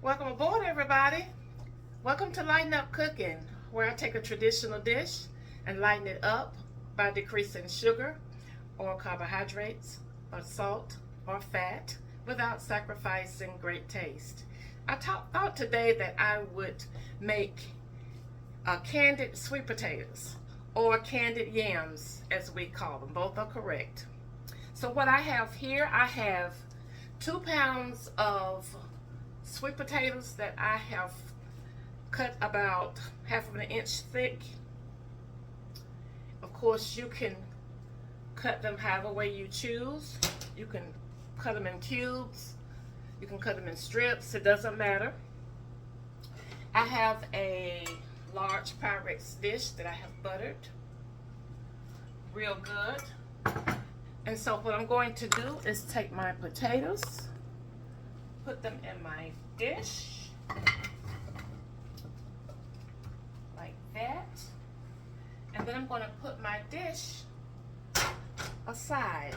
Welcome aboard, everybody. Welcome to Lighten Up Cooking, where I take a traditional dish and lighten it up by decreasing sugar or carbohydrates or salt or fat without sacrificing great taste. I thought today that I would make candied sweet potatoes or candied yams, as we call them. Both are correct. So what I have here, I have 2 pounds of sweet potatoes that I have cut about half of an inch thick. Of course, you can cut them however way you choose. You can cut them in cubes. You can cut them in strips. It doesn't matter. I have a large Pyrex dish that I have buttered real good. And so what I'm going to do is take my potatoes, put them in my dish, like that. And then I'm going to put my dish aside.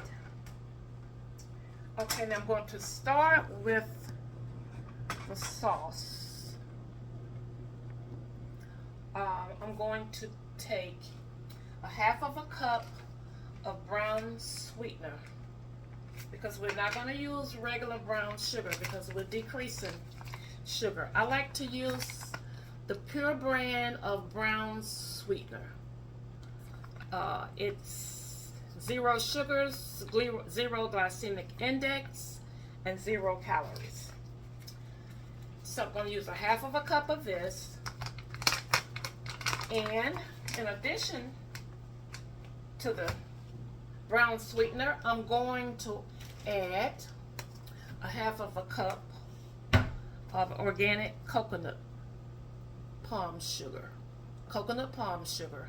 Okay, now I'm going to start with the sauce. I'm going to take a half of a cup of brown sweetener, because we're not going to use regular brown sugar because we're decreasing sugar. I like to use the pure brand of brown sweetener. It's 0 sugars, 0 glycemic index, and 0 calories. So I'm going to use a half of a cup of this, and in addition to the brown sweetener, I'm going to add a half of a cup of organic coconut palm sugar. Coconut palm sugar.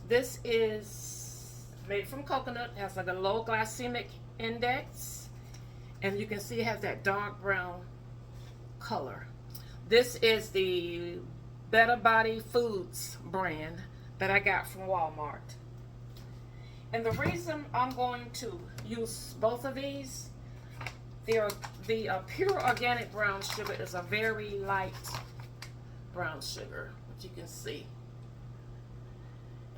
This is made from coconut, has like a low glycemic index, and you can see it has that dark brown color. This is the Better Body Foods brand that I got from Walmart. And the reason I'm going to use both of these, the pure organic brown sugar is a very light brown sugar, which you can see,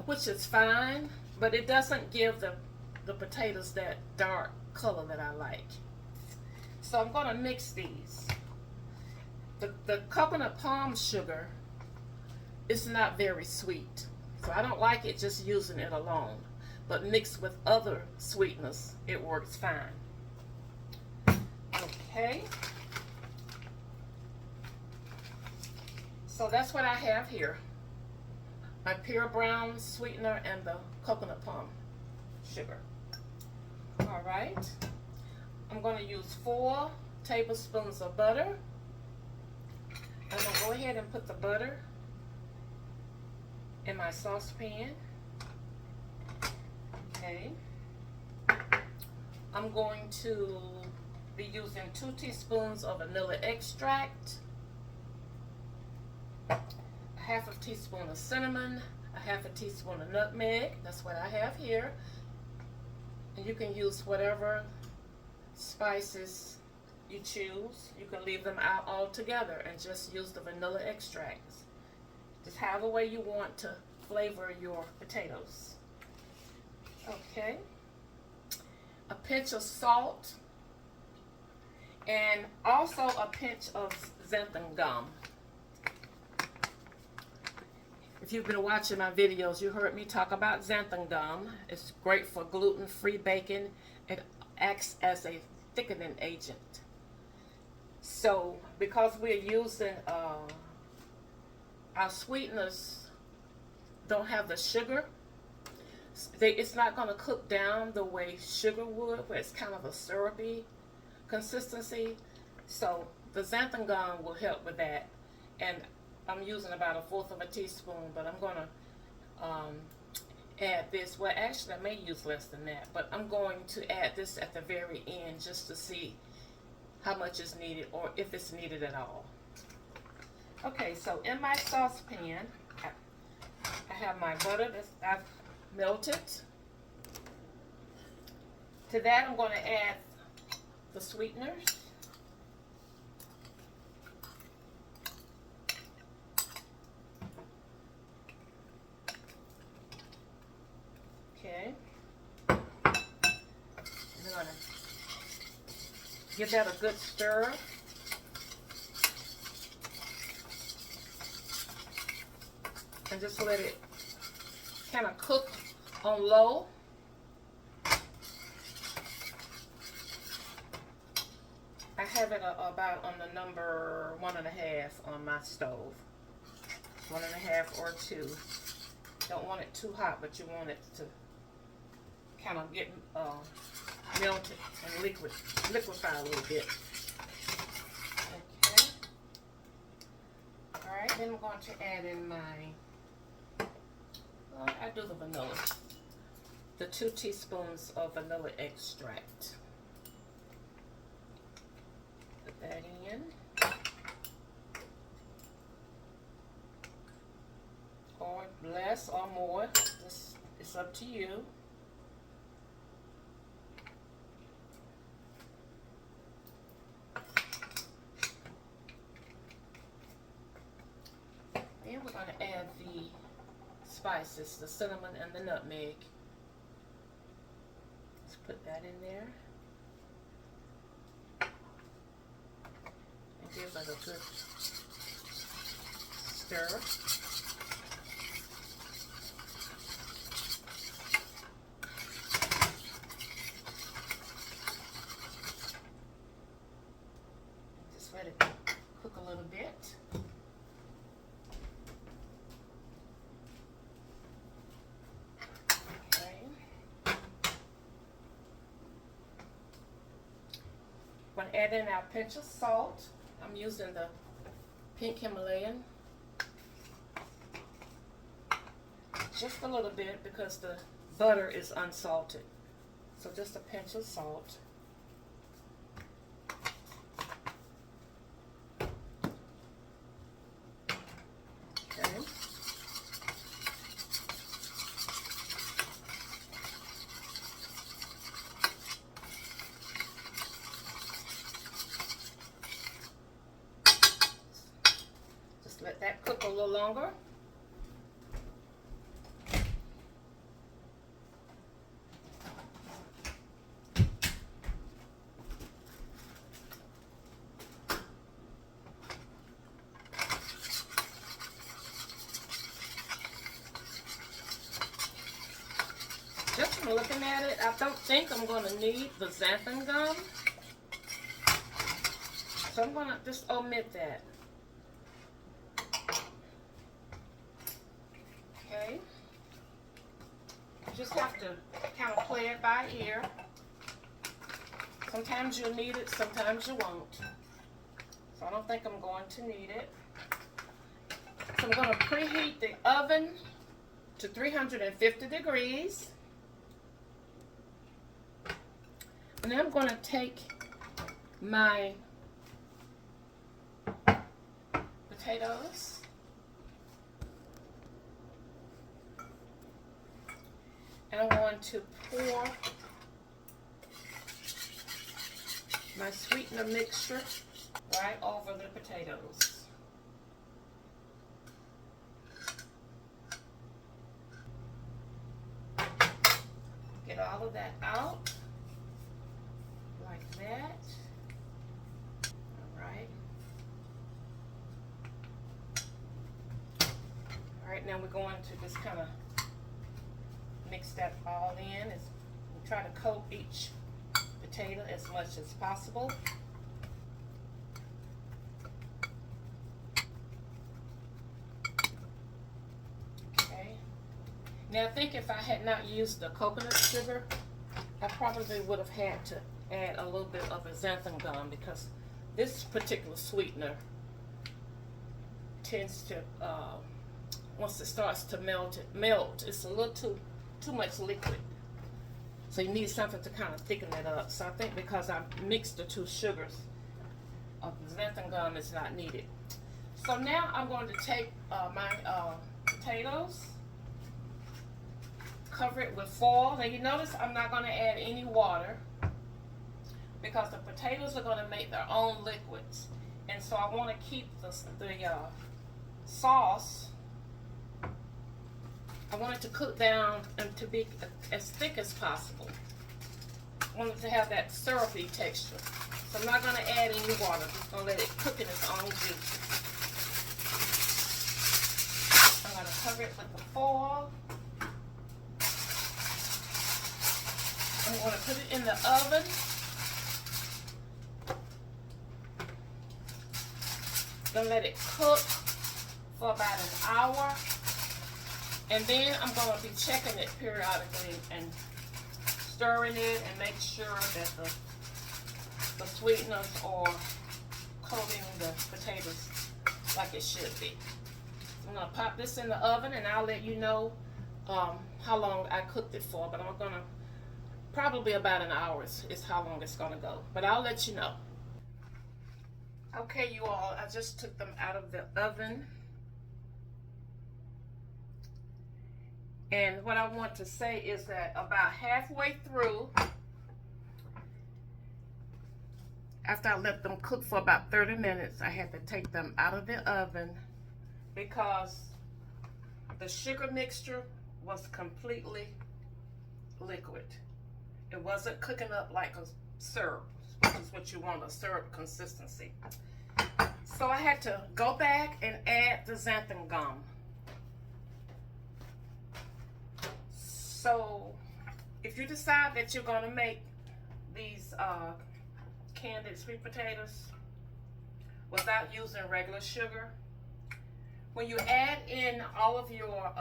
which is fine, but it doesn't give the potatoes that dark color that I like. So I'm going to mix these. The coconut palm sugar is not very sweet, so I don't like it just using it alone. But mixed with other sweeteners, it works fine. Okay. So that's what I have here. My pure brown sweetener and the coconut palm sugar. All right. I'm going to use 4 tablespoons of butter. I'm going to go ahead and put the butter in my saucepan. Okay. I'm going to be using 2 teaspoons of vanilla extract, a half a teaspoon of cinnamon, a half a teaspoon of nutmeg. That's what I have here. And you can use whatever spices you choose. You can leave them out altogether and just use the vanilla extracts. Just however way you want to flavor your potatoes. Okay, a pinch of salt, and also a pinch of xanthan gum. If you've been watching my videos, you heard me talk about xanthan gum. It's great for gluten-free baking. It acts as a thickening agent. So, because we're using our sweeteners don't have the sugar, it's not going to cook down the way sugar would, where it's kind of a syrupy consistency. So the xanthan gum will help with that. And I'm using about 1/4 of a teaspoon, but I'm going to add this. Well, actually, I may use less than that, but I'm going to add this at the very end just to see how much is needed, or if it's needed at all. Okay, so in my saucepan, I have my butter that I've melted. To that, I'm going to add the sweeteners. Give that a good stir. And just let it kind of cook on low. I have it about on the number 1.5 on my stove. 1.5 or 2. Don't want it too hot, but you want it to kind of get melted and liquefy a little bit. Okay. All right, then I'm going to add in my, I do the vanilla. The 2 teaspoons of vanilla extract. Put that in. Or less or more. This is up to you. And we're going to add the spices, the cinnamon and the nutmeg. Let's put that in there. And give it a good stir. Just let it cook a little bit. I'm going to add in our pinch of salt. I'm using the pink Himalayan. Just a little bit because the butter is unsalted. So just a pinch of salt. Okay. Let that cook a little longer. Just from looking at it, I don't think I'm going to need the xanthan gum. So I'm going to just omit that. Okay, you just have to kind of play it by ear. Sometimes you'll need it, sometimes you won't. So I don't think I'm going to need it. So I'm going to preheat the oven to 350 degrees. And then I'm going to take my potatoes. And I'm going to pour my sweetener mixture right over the potatoes. Get all of that out like that. All right. All right, now we're going to just kind of mix that all in. We try to coat each potato as much as possible. Okay. Now I think if I had not used the coconut sugar, I probably would have had to add a little bit of a xanthan gum because this particular sweetener tends to, once it starts to melt, it's a little too much liquid. So you need something to kind of thicken it up. So I think because I mixed the 2 sugars, the xanthan gum is not needed. So now I'm going to take my potatoes, cover it with foil. Now you notice I'm not going to add any water because the potatoes are going to make their own liquids. And so I want to keep the sauce, I want it to cook down and to be as thick as possible. I want it to have that syrupy texture. So I'm not going to add any water. I'm just going to let it cook in its own juice. I'm going to cover it with the foil. I'm going to put it in the oven. Gonna let it cook for about an hour, and then I'm gonna be checking it periodically and stirring it and make sure that the sweeteners are coating the potatoes like it should be. I'm gonna pop this in the oven, and I'll let you know how long I cooked it for. But I'm gonna probably about an hour is how long it's gonna go. But I'll let you know. Okay, you all, I just took them out of the oven. And what I want to say is that about halfway through, after I let them cook for about 30 minutes, I had to take them out of the oven because the sugar mixture was completely liquid. It wasn't cooking up like a syrup, which is what you want, a syrup consistency. So I had to go back and add the xanthan gum. So if you decide that you're going to make these candied sweet potatoes without using regular sugar, when you add in all of your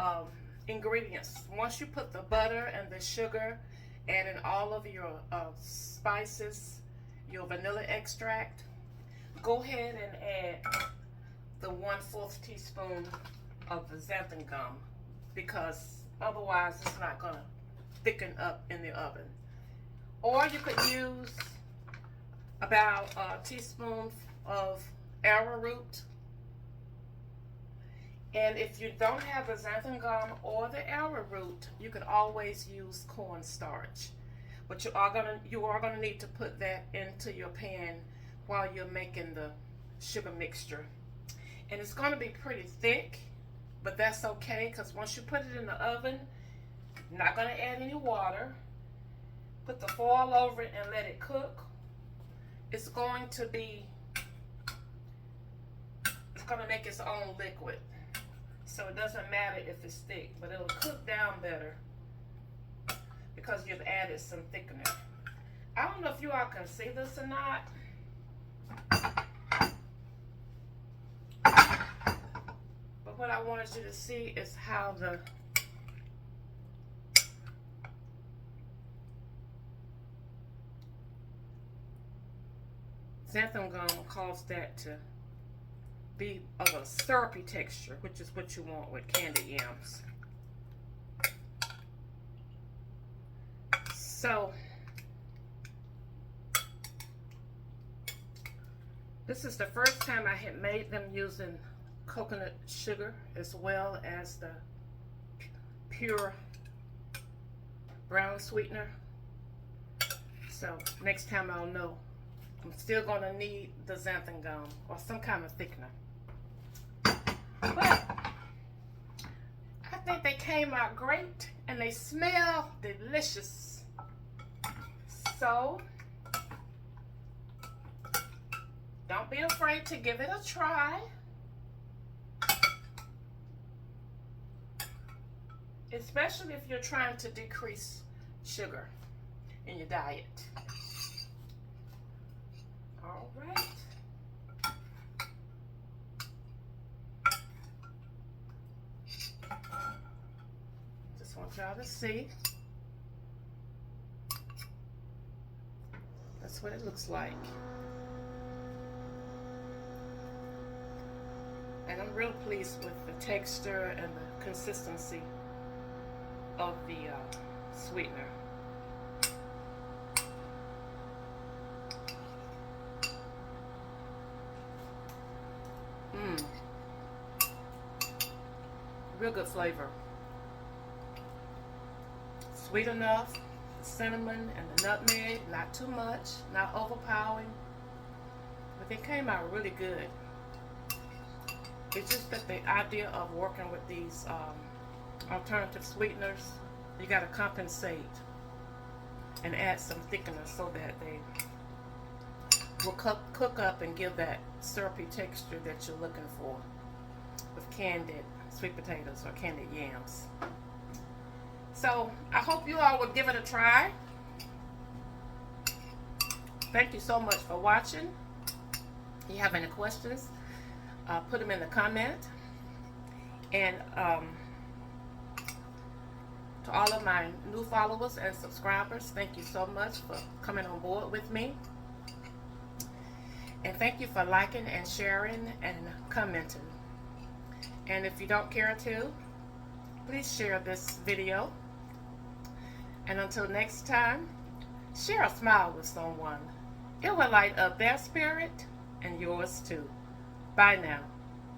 ingredients, once you put the butter and the sugar, add in all of your spices, your vanilla extract, go ahead and add the 1/4 teaspoon of the xanthan gum, because otherwise it's not going to thicken up in the oven. Or you could use about a teaspoon of arrowroot. And if you don't have the xanthan gum or the arrowroot, you could always use cornstarch. But you are gonna need to put that into your pan while you're making the sugar mixture. And it's gonna be pretty thick, but that's okay, because once you put it in the oven, you're not gonna add any water. Put the foil over it and let it cook. It's going to make its own liquid. So it doesn't matter if it's thick, but it'll cook down better because you've added some thickener. I don't know if you all can see this or not. But what I wanted you to see is how the xanthan gum caused that to be of a syrupy texture, which is what you want with candied yams. So this is the first time I had made them using coconut sugar as well as the pure brown sweetener. So next time I'll know. I'm still going to need the xanthan gum or some kind of thickener. But I think they came out great and they smell delicious. So don't be afraid to give it a try. Especially if you're trying to decrease sugar in your diet. All right. Just want y'all to see. That's what it looks like. And I'm real pleased with the texture and the consistency of the sweetener. Real good flavor. Sweet enough, the cinnamon and the nutmeg, not too much, not overpowering, but they came out really good. It's just that the idea of working with these alternative sweeteners, you got to compensate and add some thickener so that they will cook up and give that syrupy texture that you're looking for with candied sweet potatoes or candied yams. So I hope you all will give it a try. Thank you so much for watching. If you have any questions, put them in the comment. And to all of my new followers and subscribers, thank you so much for coming on board with me. And thank you for liking and sharing and commenting. And if you don't care to, please share this video. And until next time, share a smile with someone. It will light up their spirit and yours too. Bye now.